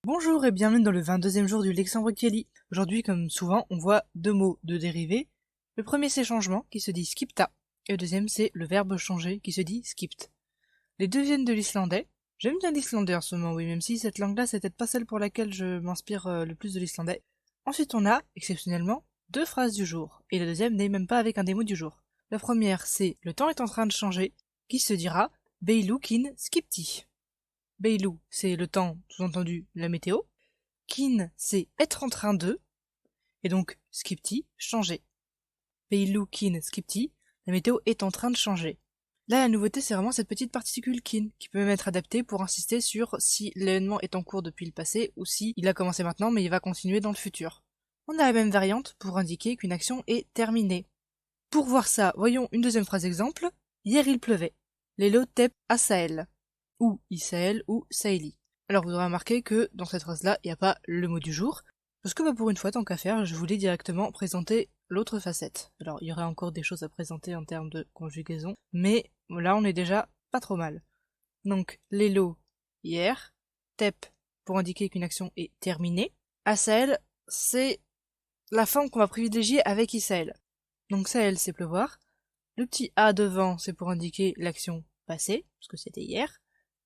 Bonjour et bienvenue dans le 22e jour du Lexandre Kelly. Aujourd'hui, comme souvent, on voit deux mots de dérivés. Le premier c'est changement, qui se dit skipta, et le deuxième c'est le verbe changer, qui se dit skipt. Les deux viennent de l'islandais. J'aime bien l'islandais en ce moment, oui, même si cette langue-là c'est peut-être pas celle pour laquelle je m'inspire le plus de l'islandais. Ensuite on a, exceptionnellement, deux phrases du jour, et la deuxième n'est même pas avec un des mots du jour. La première c'est le temps est en train de changer, qui se dira Beilukin skipti. Beilu, c'est le temps, sous-entendu la météo. Kin, c'est être en train de. Et donc, skipti, changer. Beilu, kin, skipti, la météo est en train de changer. Là, la nouveauté, c'est vraiment cette petite particule kin, qui peut même être adaptée pour insister sur si l'événement est en cours depuis le passé ou si il a commencé maintenant mais il va continuer dans le futur. On a la même variante pour indiquer qu'une action est terminée. Pour voir ça, voyons une deuxième phrase exemple. Hier il pleuvait. Lelo tep asael. Ou Isaël ou Saïli. Alors vous aurez remarqué que dans cette phrase-là, il n'y a pas le mot du jour, parce que pour une fois, tant qu'à faire, je voulais directement présenter l'autre facette. Alors il y aurait encore des choses à présenter en termes de conjugaison, mais là on est déjà pas trop mal. Donc Lelo, hier, Tep, pour indiquer qu'une action est terminée, Asaël, c'est la forme qu'on va privilégier avec Isaël. Donc Saël, c'est pleuvoir, le petit A devant, c'est pour indiquer l'action passée, parce que c'était hier,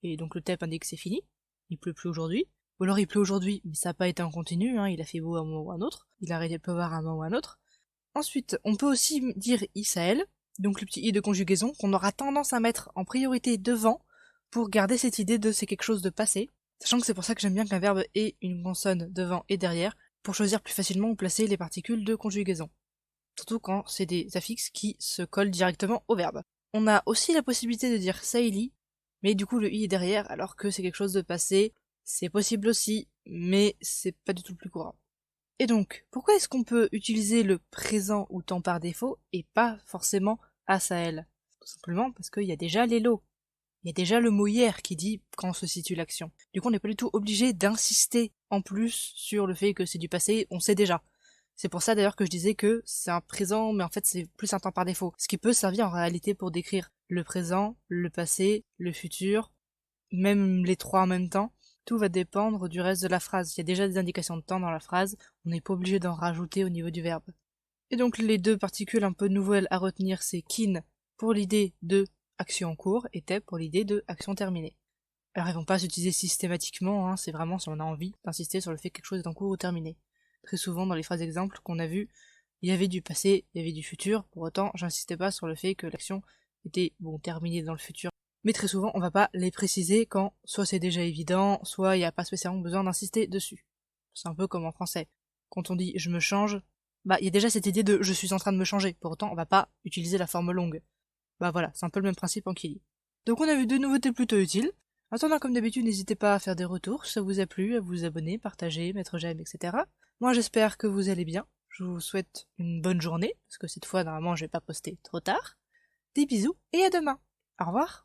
et donc le TEP indique que c'est fini, il pleut plus aujourd'hui, ou alors il pleut aujourd'hui, mais ça n'a pas été en continu, il a fait beau à un moment ou à un autre, il a arrêté de pleuvoir à un moment ou à un autre. Ensuite, on peut aussi dire Isaël, donc le petit i de conjugaison, qu'on aura tendance à mettre en priorité devant, pour garder cette idée de c'est quelque chose de passé, sachant que c'est pour ça que j'aime bien qu'un verbe ait une consonne devant et derrière, pour choisir plus facilement où placer les particules de conjugaison. Surtout quand c'est des affixes qui se collent directement au verbe. On a aussi la possibilité de dire Saïli, mais du coup le i est derrière alors que c'est quelque chose de passé, c'est possible aussi, mais c'est pas du tout le plus courant. Et donc, pourquoi est-ce qu'on peut utiliser le présent ou temps par défaut et pas forcément Asael? Tout simplement parce qu'il y a déjà l'élo. Il y a déjà le mot hier qui dit quand se situe l'action. Du coup on n'est pas du tout obligé d'insister en plus sur le fait que c'est du passé, on sait déjà. C'est pour ça d'ailleurs que je disais que c'est un présent, mais en fait c'est plus un temps par défaut. Ce qui peut servir en réalité pour décrire le présent, le passé, le futur, même les trois en même temps. Tout va dépendre du reste de la phrase. Il y a déjà des indications de temps dans la phrase, on n'est pas obligé d'en rajouter au niveau du verbe. Et donc les deux particules un peu nouvelles à retenir, c'est kin pour l'idée de action en cours et tep pour l'idée de action terminée. Alors elles vont pas s'utiliser systématiquement, c'est vraiment si on a envie d'insister sur le fait que quelque chose est en cours ou terminé. Très souvent dans les phrases exemples qu'on a vues, il y avait du passé, il y avait du futur, pour autant j'insistais pas sur le fait que l'action était terminée dans le futur. Mais très souvent on va pas les préciser quand soit c'est déjà évident, soit il n'y a pas spécialement besoin d'insister dessus. C'est un peu comme en français. Quand on dit je me change, il y a déjà cette idée de je suis en train de me changer, pour autant on va pas utiliser la forme longue. Voilà, c'est un peu le même principe en Kili. Donc on a vu deux nouveautés plutôt utiles. En attendant, comme d'habitude, n'hésitez pas à faire des retours, si ça vous a plu, à vous abonner, partager, mettre j'aime, etc. Moi j'espère que vous allez bien, je vous souhaite une bonne journée, parce que cette fois normalement je vais pas poster trop tard. Des bisous et à demain. Au revoir.